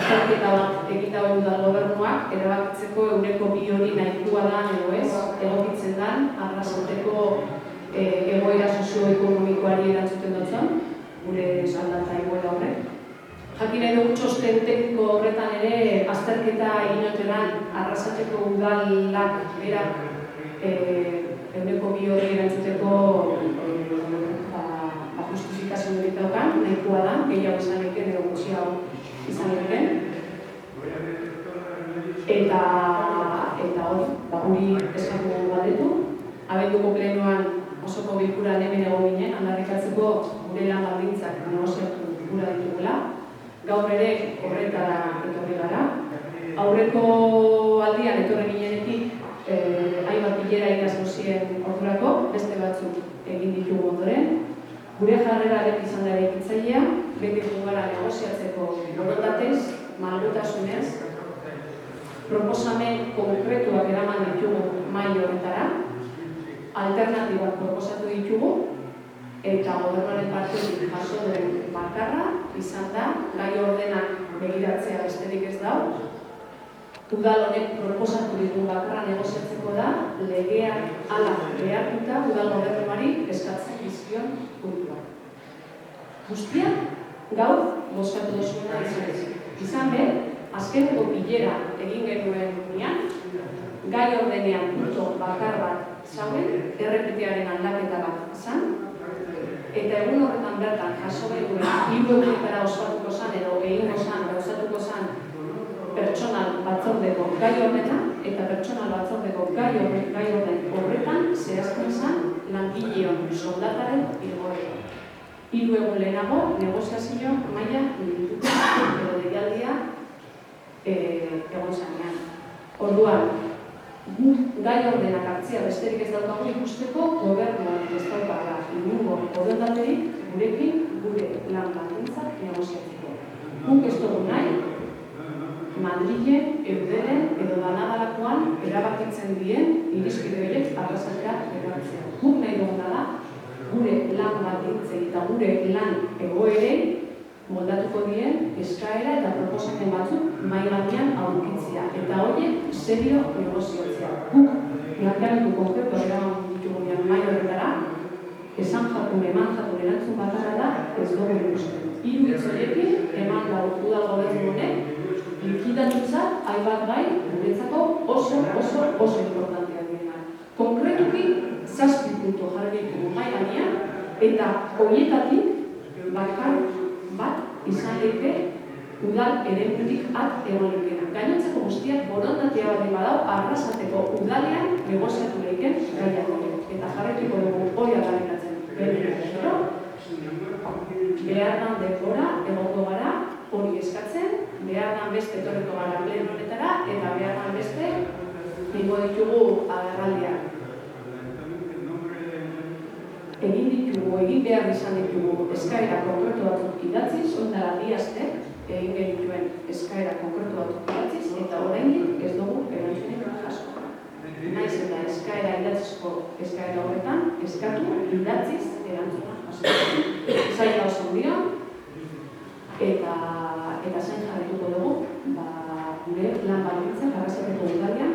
azterketa bat egin dauen udal gobernuak, erabakitzeko 2 hori nahikoa da edo ez, egokitzen den, Arrasateko egoera sozioekonomikoari erantzuten dutzen, gure saldata egoera horrek. Jakin nahi dugu txosten tekniko horretan ere, azterketa egin oteran Arrasateko udalak berak 2 hori erantzuteko justifikazio hori daukan, nahikoa da, gehiago izan eken edo gutxiago izan eken. Eta hori, guri eskatu galdetu. Abenduko plenoan osoko bilkuran hemen egon ginen, aldarrikatzeko gure lan baldintzak negoziatu gura ditugula. Gaur ere horretara etorri gara. Aurreko aldian etorri ginenetik hainbat bilera ikasmo ziren ordurako, beste batzuk egin ditugu ondoren. Gure jarreraren izan da eraikitzailea, beti gara negoziatzeko borondatez, malgutasunez, proposamen konkretuak eraman ditugu mahai horretara, alternatibak proposatu ditugu, eta gobernuaren partetik jaso duen bakarra izan da, gai ordenak begiratzea besterik ez dau, udal honek proposatu ditu bakarra negoziatzeko da, legeak hala behartuta udal gobernuari eskatzen dizkion puntua. Guztiak gaur bozkatu duzuena izan be, azkeneko bilera egin genuen nian, gai ordenean punto bakar bat zauen, errepitearen aldaketa bat izan, eta egun horretan bertan jaso behar 3 egunetara ospatuko zan edo egingo zan, gauzatuko zan pertsonal batzordeko gai horretan, eta pertsonal batzordeko gai horretan zehazten zan langileon soldataren igoera. 3 egun lehenago, negoziazio maila dituko edo deialdia egon zanean. Orduan, gai ordenak hartzea besterik ez daukagu ikusteko gobernuak ez daukala inungo borondaterik gurekin gure lan baldintzak negoziatzeko. Guk ez dugu nahi, Madrilen, Eudelen edo danadalakoan erabakitzen dien irizpide horiek Arrasatera ekartzea. Guk nahi duguna da, gure lan baldintzei eta gure lan egoerei moldatuko dien eskaera eta proposamen batzuk mahai gainean aurkitzea. Eta horiek serio negoziotzea. Guk planteamendu konkretu eraman ditugunean mahai horretara, esan jakun, eman jakun erantzun bakarra da ez dugu ikusten. 3 hitz horiekin eman da udal gobernu honek likidatutzat hainbat gai guretzako oso importantea dira. Konkretuki 7 puntu jarri ditugu mahai gainean eta horietatik bakar bat izan leke udal eremutik egon lekena. Gainontzeko guztiak borondatea bat badau Arrasateko udalean negoziatu leken gaiak horiek. Eta jarretuko dugu hori agarrikatzen. Behardan denbora egongo gara hori eskatzen, behardan beste etorreko gara pleno honetara eta behardan beste ingo ditugu agerraldiak. Egin behar izan ditugu eskaera konkretu batzuk idatziz, ondara diaztek egin genituen eskaera konkretu batzuk idatziz, eta oraindik ez dugu erantzunik jaso. Naiz eta eskaera idatzizko eskaera horretan, eskatu idatziz erantzuna jaso. Zaila oso handia, eta zain jarrituko dugu, gure lan baldintzak Arrasateko udalean